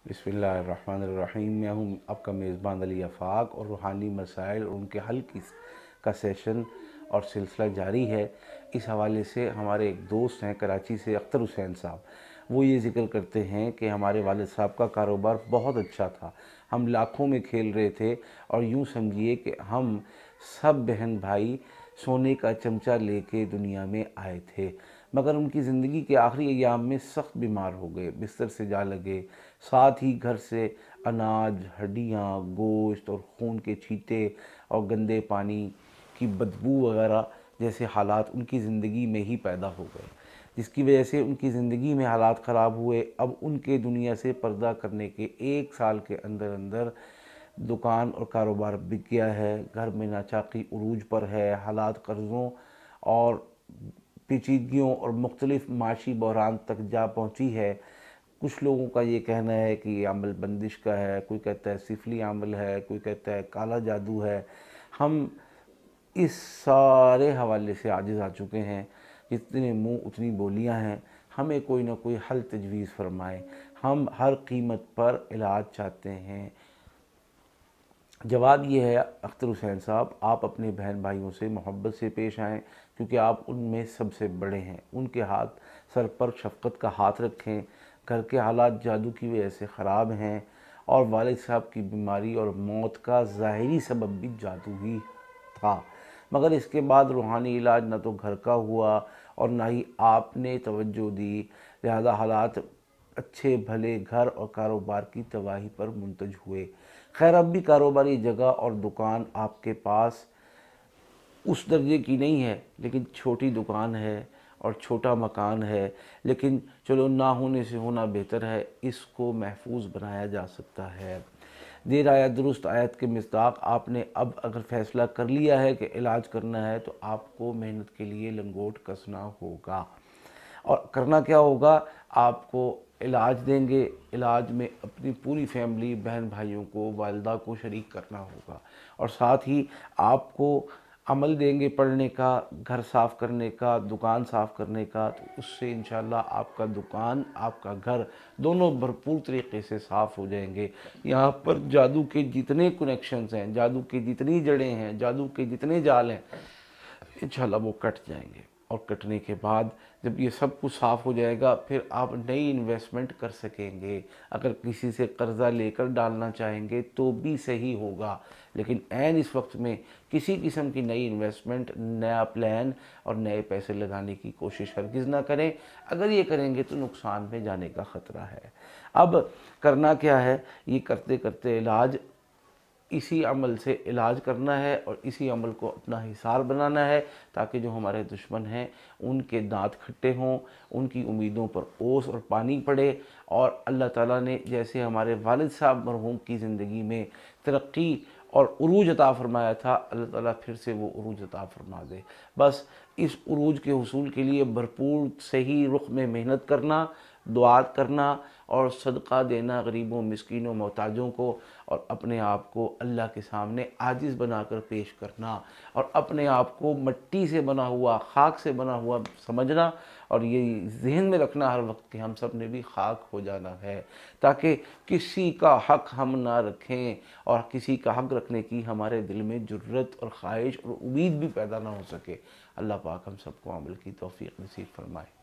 बिस्मिल्लाहिर्रहमानिर्रहीम। मैं हूँ आपका मेज़बान अली आफाक और रूहानी मसाइल और उनके हल का सेशन और सिलसिला जारी है। इस हवाले से हमारे एक दोस्त हैं कराची से, अख्तर हुसैन साहब, वो ये ज़िक्र करते हैं कि हमारे वालिद साहब का कारोबार बहुत अच्छा था, हम लाखों में खेल रहे थे और यूँ समझिए कि हम सब बहन भाई सोने का चमचा लेके दुनिया में आए थे, मगर उनकी ज़िंदगी के आखिरी अय्याम में सख्त बीमार हो गए, बिस्तर से जा लगे। साथ ही घर से अनाज, हड्डियाँ, गोश्त और खून के छींटे और गंदे पानी की बदबू वगैरह जैसे हालात उनकी ज़िंदगी में ही पैदा हो गए, जिसकी वजह से उनकी ज़िंदगी में हालात ख़राब हुए। अब उनके दुनिया से पर्दा करने के 1 साल के अंदर अंदर दुकान और कारोबार बिक गया है, घर में नाचाकी उरूज पर है, हालात कर्ज़ों और पेचीदगियों और मुख्तलिफ़ माशी बहरान तक जा पहुँची है। कुछ लोगों का ये कहना है कि ये अमल बंदिश का है, कोई कहता है सिफली अमल है, कोई कहता है काला जादू है। हम इस सारे हवाले से आजिज़ आ चुके हैं, जितने मुँह उतनी बोलियां हैं। हमें कोई ना कोई हल तजवीज़ फरमाएं, हम हर कीमत पर इलाज चाहते हैं। जवाब ये है अख्तर हुसैन साहब, आप अपने बहन भाइयों से मोहब्बत से पेश आएँ, क्योंकि आप उनमें सबसे बड़े हैं। उनके हाथ सर पर शफ़क़त का हाथ रखें। घर के हालात जादू की वजह से ख़राब हैं और वालिद साहब की बीमारी और मौत का ज़ाहिरी सबब भी जादू ही था, मगर इसके बाद रूहानी इलाज न तो घर का हुआ और ना ही आपने तवज्जो दी, लिहाजा हालात अच्छे भले घर और कारोबार की तबाही पर मुंतज हुए। खैर, अब भी कारोबारी जगह और दुकान आपके पास उस दर्जे की नहीं है, लेकिन छोटी दुकान है और छोटा मकान है, लेकिन चलो ना होने से होना बेहतर है, इसको महफूज बनाया जा सकता है। देर आया दुरुस्त आयत के मिस्दाक आपने अब अगर फ़ैसला कर लिया है कि इलाज करना है, तो आपको मेहनत के लिए लंगोट कसना होगा। और करना क्या होगा, आपको इलाज देंगे, इलाज में अपनी पूरी फैमिली, बहन भाइयों को, वालिदा को शरीक करना होगा और साथ ही आपको अमल देंगे पढ़ने का, घर साफ़ करने का, दुकान साफ़ करने का। तो उससे इंशाल्लाह आपका दुकान, आपका घर दोनों भरपूर तरीके से साफ़ हो जाएंगे। यहाँ पर जादू के जितने कनेक्शंस हैं, जादू की जितनी जड़ें हैं, जादू के जितने जाल हैं, इंशाल्लाह वो कट जाएंगे। और कटने के बाद जब ये सब कुछ साफ़ हो जाएगा, फिर आप नई इन्वेस्टमेंट कर सकेंगे। अगर किसी से कर्ज़ा लेकर डालना चाहेंगे तो भी सही होगा, लेकिन ऐन इस वक्त में किसी किस्म की नई इन्वेस्टमेंट, नया प्लान और नए पैसे लगाने की कोशिश हरगिज़ ना करें। अगर ये करेंगे तो नुकसान में जाने का ख़तरा है। अब करना क्या है, ये करते करते इलाज, इसी अमल से इलाज करना है और इसी अमल को अपना हिसार बनाना है, ताकि जो हमारे दुश्मन हैं उनके दांत खट्टे हों, उनकी उम्मीदों पर ओस और पानी पड़े और अल्लाह ताला ने जैसे हमारे वालिद साहब मरहूम की ज़िंदगी में तरक्की और उरूज अता फ़रमाया था, अल्लाह ताला फिर से वो उरूज अता फ़रमा दे। बस इस उरूज के हुसूल के लिए भरपूर सही रुख में मेहनत करना, दुआ करना और सदका देना गरीबों, मिस्कीनों, मोहताजों को, और अपने आप को अल्लाह के सामने आजिज़ बनाकर पेश करना और अपने आप को मिट्टी से बना हुआ, खाक से बना हुआ समझना और ये जहन में रखना हर वक्त कि हम सब ने भी खाक हो जाना है, ताकि किसी का हक़ हम ना रखें और किसी का हक़ रखने की हमारे दिल में जुर्रत और ख्वाहिश और उम्मीद भी पैदा ना हो सके। अल्लाह पाक हम सबको अमल की तौफ़ीक़ नसीब फरमाए।